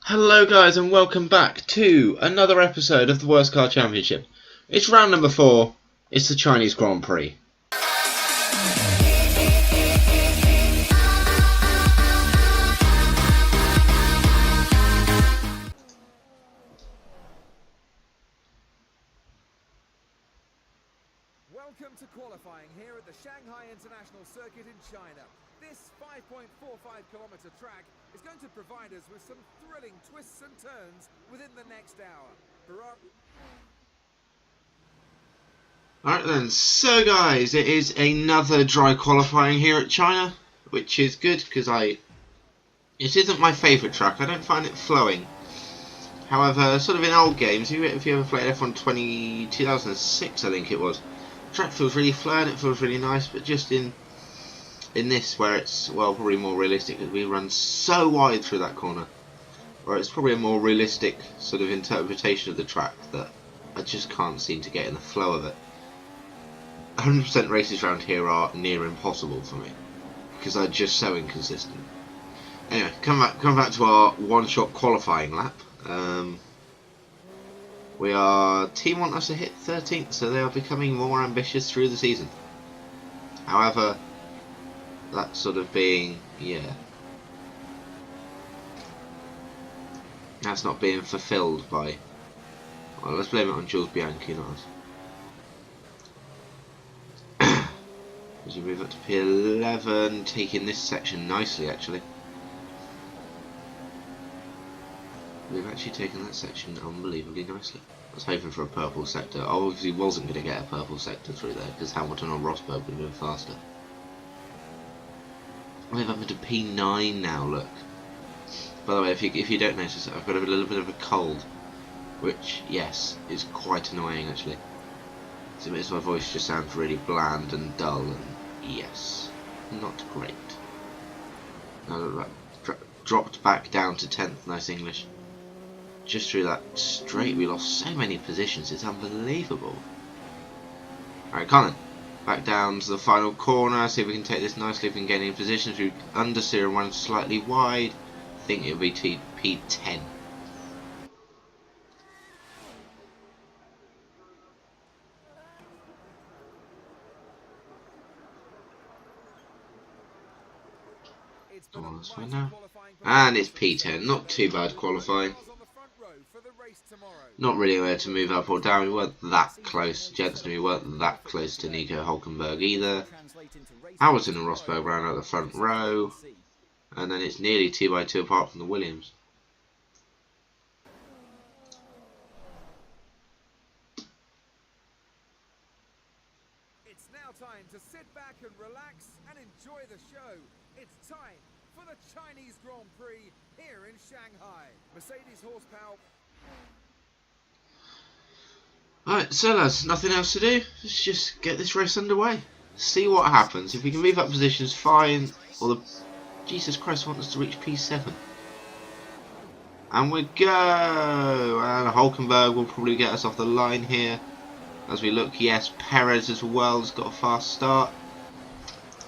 Hello guys and welcome back to another episode of the Worst Car Championship. It's round number 4, it's the Chinese Grand Prix. Welcome to qualifying here at the Shanghai International Circuit in China. This 5.45-kilometre track is going to provide us with some thrilling twists and turns within the next hour. Alright then, so guys, it is another dry qualifying here at China, which is good because it isn't my favourite track. I don't find it flowing. However, sort of in old games, if you ever played F1 2006 I think it was, the track feels really flowing, it feels really nice, but just in this where it's, well, probably more realistic because we run so wide through that corner, or it's probably a more realistic sort of interpretation of the track that I just can't seem to get in the flow of it. 100% races around here are near impossible for me because they're just so inconsistent. Anyway, come back to our one-shot qualifying lap. Team want us to hit 13th, so they are becoming more ambitious through the season. However, that's sort of being, that's not being fulfilled by, well, let's blame it on Jules Bianchi, not us. As you move up to P11, taking this section nicely actually. We've actually taken that section unbelievably nicely. I was hoping for a purple sector. I obviously wasn't going to get a purple sector through there because Hamilton or Rosberg would have been faster. We're up into P9 now, look. By the way, if you don't notice, I've got a little bit of a cold, which, yes, is quite annoying actually. So it makes my voice just sound really bland and dull, and yes, not great. Now, dropped back down to 10th, nice English. Just through that straight, we lost so many positions, it's unbelievable. Alright, Colin, back down to the final corner, see if we can take this nicely, if we can get any positions. We understeer and run slightly wide. I think it'll be P10. Oh, that's fine now. And it's P10, not too bad qualifying. Not really aware to move up or down. We weren't that close. Jensen, we weren't that close to Nico Hülkenberg either. Hamilton and Rosberg ran out the front row. And then it's nearly 2 by 2 apart from the Williams. It's now time to sit back and relax and enjoy the show. It's time for the Chinese Grand Prix here in Shanghai. Mercedes horsepower. Alright, so lads, nothing else to do. Let's just get this race underway. See what happens. If we can move up positions, fine. Or Jesus Christ, want us to reach P7. And we go. And Hülkenberg will probably get us off the line here. As we look, yes, Perez as well has got a fast start.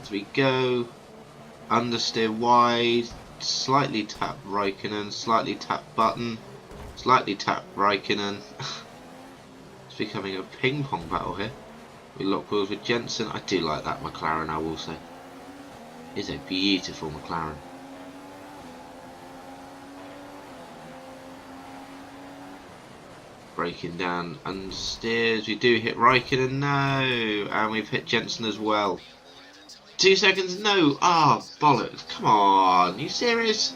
As we go, understeer wide, slightly tap Raikkonen, slightly tap Button, slightly tap Raikkonen. It's becoming a ping pong battle here. We lock wheels with Jensen. I do like that McLaren, I will say. It's a beautiful McLaren. Breaking down understeers. We do hit Raikkonen, no. And we've hit Jensen as well. 2 seconds, no. Ah, oh, bollocks. Come on, you serious?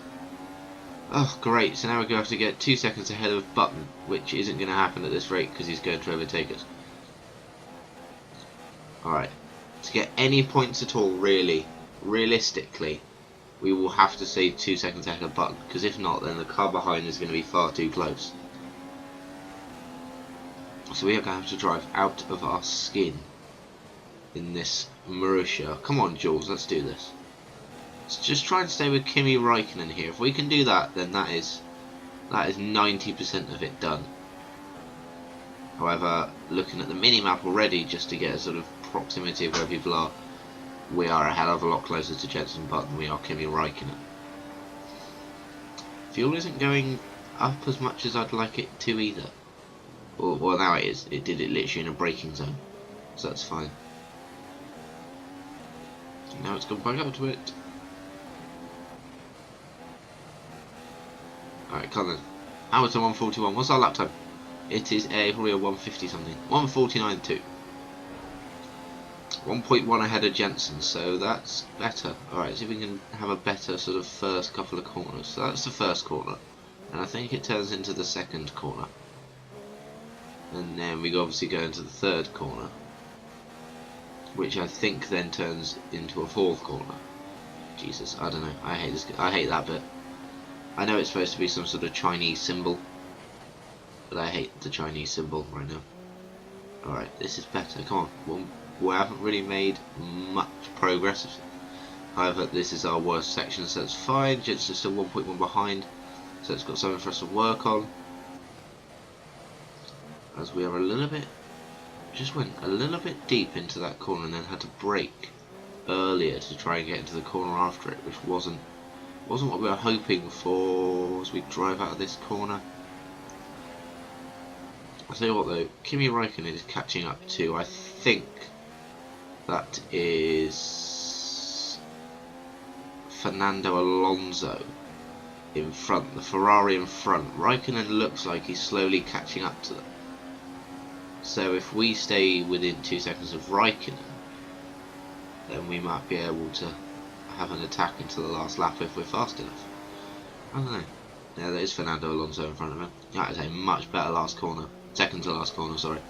Oh, great. So now we're going to have to get 2 seconds ahead of Button, which isn't going to happen at this rate because he's going to overtake us. Alright. To get any points at all, really, realistically, we will have to stay 2 seconds ahead of Button, because if not, then the car behind is going to be far too close. So we are going to have to drive out of our skin in this Marussia. Come on, Jules, let's do this. Let's just try and stay with Kimi Raikkonen here. If we can do that, then that is 90% of it done. However, looking at the mini-map already, just to get a sort of proximity of where people are, we are a hell of a lot closer to Jensen Button than we are Kimi Raikkonen. Fuel isn't going up as much as I'd like it to either. Well, now it is. It did it literally in a braking zone, so that's fine. Now it's gone back up to it. Alright, come on then. Hamilton 141. What's our lap time? It is probably a 150 something. 149.2. 1.1 ahead of Jensen, so that's better. Alright, see if we can have a better sort of first couple of corners. So that's the first corner. And I think it turns into the second corner. And then we obviously go into the third corner, which I think then turns into a fourth corner. Jesus, I don't know. I hate this. I hate that bit. I know it's supposed to be some sort of Chinese symbol, but I hate the Chinese symbol right now. Alright, this is better. Come on. We haven't really made much progress. However, this is our worst section, so it's fine. Jensen's still 1.1 behind, so it's got something for us to work on. As we are a little bit, just went a little bit deep into that corner and then had to brake earlier to try and get into the corner after it, which wasn't what we were hoping for as we drive out of this corner. I'll tell you what though, Kimi Räikkönen is catching up to, I think that is Fernando Alonso in front, the Ferrari in front. Räikkönen looks like he's slowly catching up to them. So if we stay within 2 seconds of Räikkönen, then we might be able to have an attack into the last lap if we're fast enough. I don't know. Yeah, there is Fernando Alonso in front of him. That is a much better last corner. Second to last corner, sorry.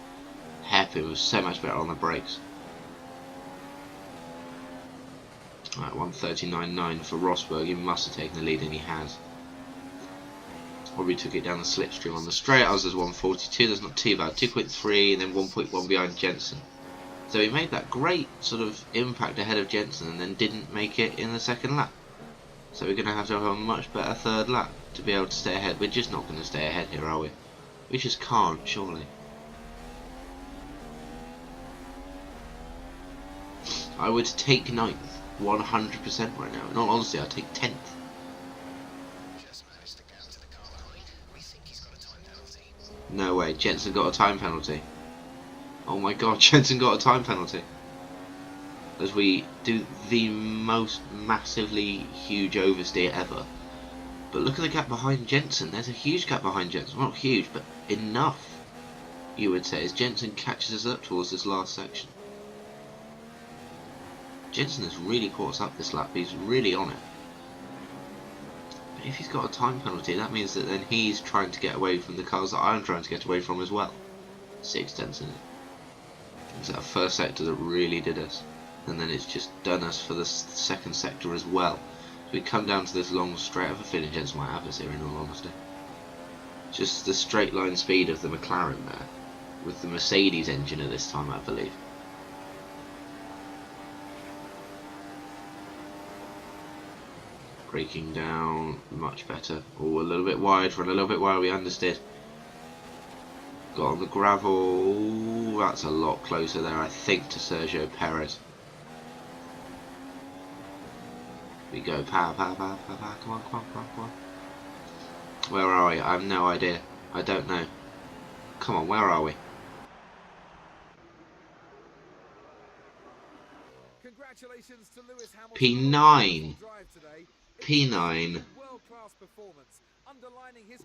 Hairpin was so much better on the brakes. Alright, 139.9 for Rosberg. He must have taken the lead, and he has. Probably took it down the slipstream on the straight. I was at 142. That's not too bad. 2.3 and then 1.1 behind Jensen. So he made that great sort of impact ahead of Jensen and then didn't make it in the second lap. So we're going to have a much better third lap to be able to stay ahead. We're just not going to stay ahead here, are we? We just can't, surely. I would take 9th, 100% right now. In all honesty, I'd take 10th. No way, Jensen got a time penalty. Oh my god, Jensen got a time penalty. As we do the most massively huge oversteer ever. But look at the gap behind Jensen. There's a huge gap behind Jensen. Well, not huge, but enough, you would say, as Jensen catches us up towards this last section. Jensen has really caught us up this lap. He's really on it. But if he's got a time penalty, that means that then he's trying to get away from the cars that I'm trying to get away from as well. 6 tenths in it. It's that first sector that really did us. And then it's just done us for the second sector as well. So we come down to this long straight. I have a feeling Jensen might have us here in all honesty. Just the straight line speed of the McLaren there. With the Mercedes engine at this time, I believe. Braking down, much better. Oh, a little bit wide, run a little bit wide, we understeered. Got on the gravel. Ooh, that's a lot closer there, I think, to Sergio Perez. We go, pow, pow, pow, pow, pow. Come on, come on, come on, come on. Where are we? I have no idea. I don't know. Come on, where are we? Congratulations to Lewis Hamilton. P9. P9.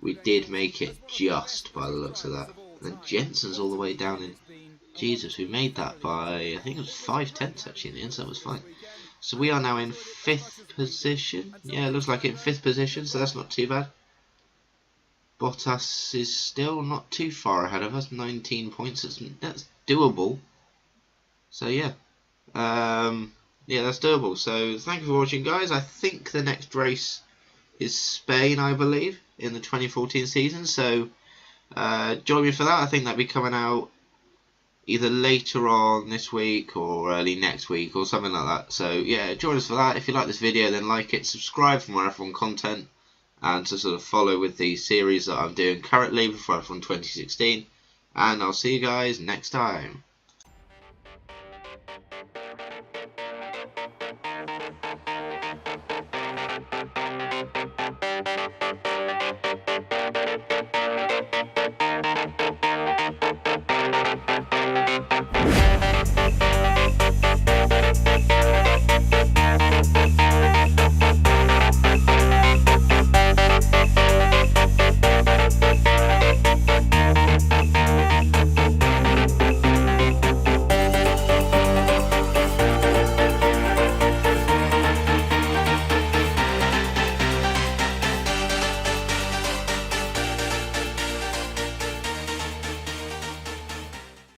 We did make it just by the looks of that. And then Jensen's all the way down in. Jesus, we made that by, I think it was 5 tenths actually in the end, so that was fine. So we are now in 5th position. Yeah, it looks like in 5th position, so that's not too bad. Bottas is still not too far ahead of us, 19 points. That's doable. So yeah. Yeah, that's doable. So thank you for watching, guys. I think the next race is Spain, I believe, in the 2014 season. So join me for that. I think that'll be coming out either later on this week or early next week or something like that. So yeah, join us for that. If you like this video, then like it, subscribe for more F1 content, and to sort of follow with the series that I'm doing currently before F1 2016. And I'll see you guys next time.